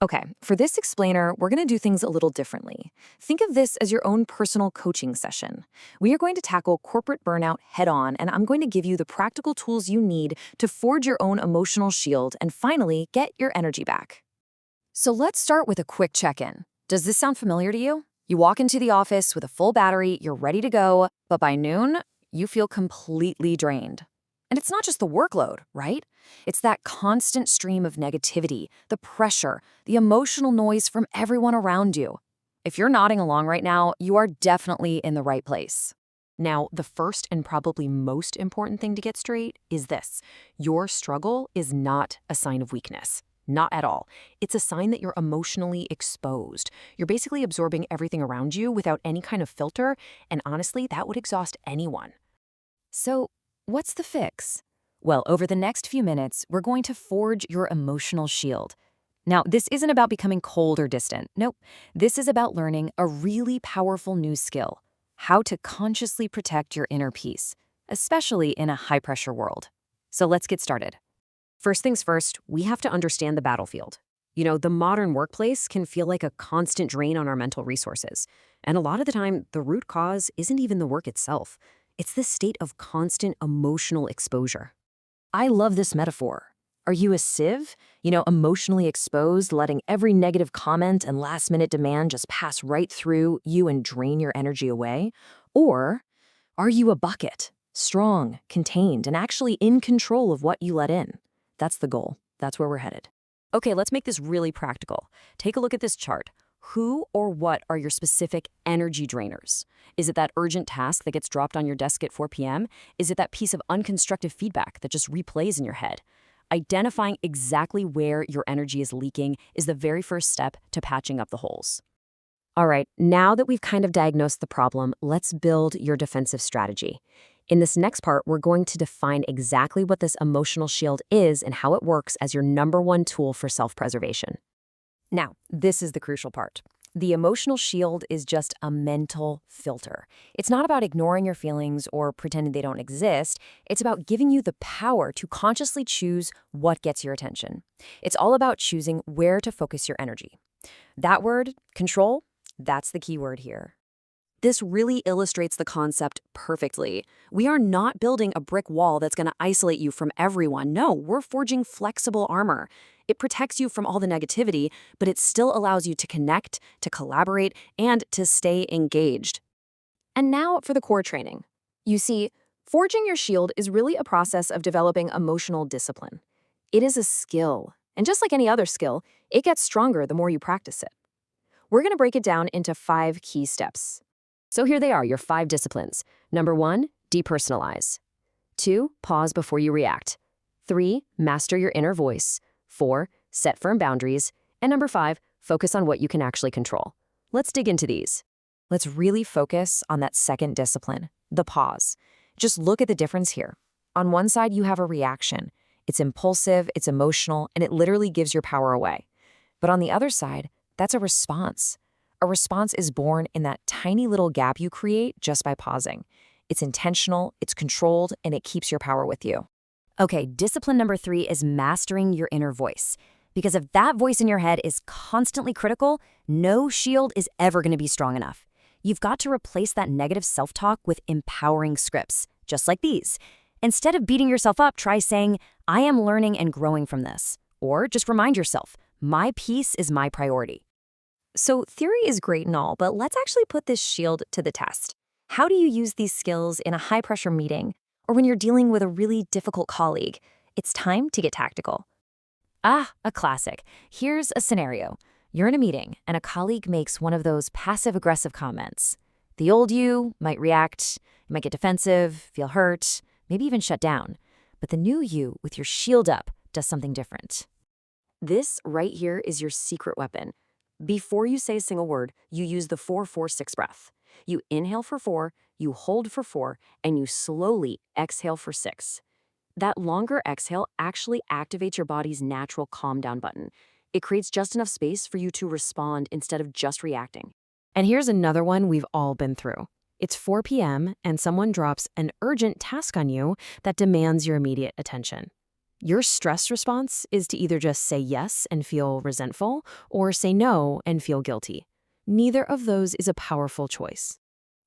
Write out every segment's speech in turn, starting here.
Okay, for this explainer, we're going to do things a little differently. Think of this as your own personal coaching session. We are going to tackle corporate burnout head on, and I'm going to give you the practical tools you need to forge your own emotional shield and finally get your energy back. So let's start with a quick check-in. Does this sound familiar to you? You walk into the office with a full battery, you're ready to go, but by noon, you feel completely drained. And it's not just the workload, right? It's that constant stream of negativity, the pressure, the emotional noise from everyone around you. If you're nodding along right now, you are definitely in the right place. Now, the first and probably most important thing to get straight is this. Your struggle is not a sign of weakness. Not at all. It's a sign that you're emotionally exposed. You're basically absorbing everything around you without any kind of filter, and honestly, that would exhaust anyone. So, what's the fix? Well, over the next few minutes, we're going to forge your emotional shield. Now, this isn't about becoming cold or distant. Nope. This is about learning a really powerful new skill: how to consciously protect your inner peace, especially in a high-pressure world. So let's get started. First things first, we have to understand the battlefield. The modern workplace can feel like a constant drain on our mental resources. And a lot of the time, the root cause isn't even the work itself. It's this state of constant emotional exposure. I love this metaphor. Are you a sieve? Emotionally exposed, letting every negative comment and last-minute demand just pass right through you and drain your energy away? Or are you a bucket, strong, contained, and actually in control of what you let in? That's the goal. That's where we're headed. Okay, let's make this really practical. Take a look at this chart. Who or what are your specific energy drainers? Is it that urgent task that gets dropped on your desk at 4 p.m.? Is it that piece of unconstructive feedback that just replays in your head? Identifying exactly where your energy is leaking is the very first step to patching up the holes. All right, now that we've kind of diagnosed the problem, let's build your defensive strategy. In this next part, we're going to define exactly what this emotional shield is and how it works as your number one tool for self-preservation. Now, this is the crucial part. The emotional shield is just a mental filter. It's not about ignoring your feelings or pretending they don't exist. It's about giving you the power to consciously choose what gets your attention. It's all about choosing where to focus your energy. That word, control, that's the key word here. This really illustrates the concept perfectly. We are not building a brick wall that's going to isolate you from everyone. No, we're forging flexible armor. It protects you from all the negativity, but it still allows you to connect, to collaborate, and to stay engaged. And now for the core training. You see, forging your shield is really a process of developing emotional discipline. It is a skill, and just like any other skill, it gets stronger the more you practice it. We're going to break it down into 5 key steps. So here they are, your 5 disciplines. Number 1, depersonalize. 2, pause before you react. 3, master your inner voice. 4, set firm boundaries. And number 5, focus on what you can actually control. Let's dig into these. Let's really focus on that second discipline, the pause. Just look at the difference here. On one side, you have a reaction. It's impulsive, it's emotional, and it literally gives your power away. But on the other side, that's a response. A response is born in that tiny little gap you create just by pausing. It's intentional, it's controlled, and it keeps your power with you. Okay, discipline number 3 is mastering your inner voice. Because if that voice in your head is constantly critical, no shield is ever going to be strong enough. You've got to replace that negative self-talk with empowering scripts, just like these. Instead of beating yourself up, try saying, I am learning and growing from this. Or just remind yourself, my peace is my priority. So theory is great and all, but let's actually put this shield to the test. How do you use these skills in a high-pressure meeting or when you're dealing with a really difficult colleague? It's time to get tactical. A classic. Here's a scenario. You're in a meeting and a colleague makes one of those passive-aggressive comments. The old you might react, you might get defensive, feel hurt, maybe even shut down. But the new you, with your shield up, does something different. This right here is your secret weapon. Before you say a single word, you use the 4-4-6 breath. You inhale for 4, you hold for 4, and you slowly exhale for 6. That longer exhale actually activates your body's natural calm down button. It creates just enough space for you to respond instead of just reacting. And here's another one we've all been through. It's 4 p.m. and someone drops an urgent task on you that demands your immediate attention. Your stress response is to either just say yes and feel resentful or say no and feel guilty. Neither of those is a powerful choice.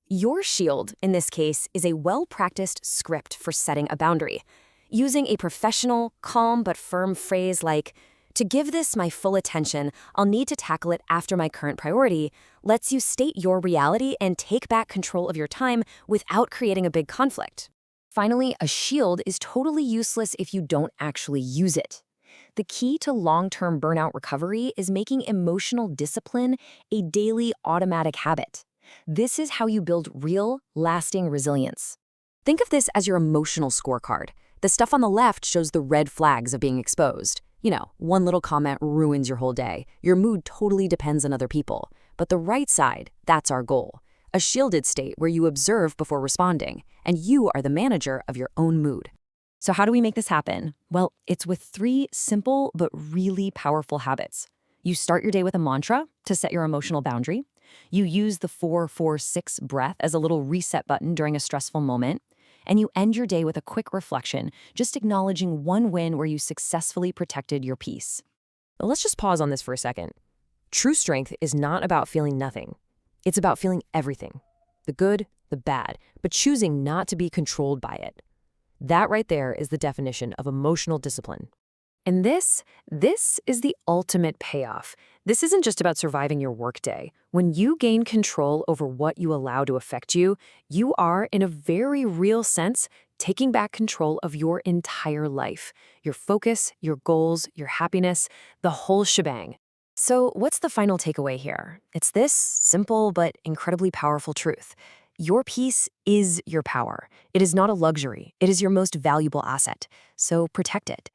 Your shield, in this case, is a well-practiced script for setting a boundary. Using a professional, calm but firm phrase like, "To give this my full attention, I'll need to tackle it after my current priority," lets you state your reality and take back control of your time without creating a big conflict. Finally, a shield is totally useless if you don't actually use it. The key to long-term burnout recovery is making emotional discipline a daily automatic habit. This is how you build real, lasting resilience. Think of this as your emotional scorecard. The stuff on the left shows the red flags of being exposed. One little comment ruins your whole day. Your mood totally depends on other people. But the right side, that's our goal. A shielded state where you observe before responding, and you are the manager of your own mood. So how do we make this happen? Well, it's with 3 simple but really powerful habits. You start your day with a mantra to set your emotional boundary. You use the 4-4-6 breath as a little reset button during a stressful moment. And you end your day with a quick reflection, just acknowledging one win where you successfully protected your peace. Now, let's just pause on this for a second. True strength is not about feeling nothing. It's about feeling everything, the good, the bad, but choosing not to be controlled by it. That right there is the definition of emotional discipline. And this is the ultimate payoff. This isn't just about surviving your workday. When you gain control over what you allow to affect you, you are, in a very real sense, taking back control of your entire life. Your focus, your goals, your happiness, the whole shebang. So what's the final takeaway here? It's this simple but incredibly powerful truth. Your peace is your power. It is not a luxury. It is your most valuable asset. So protect it.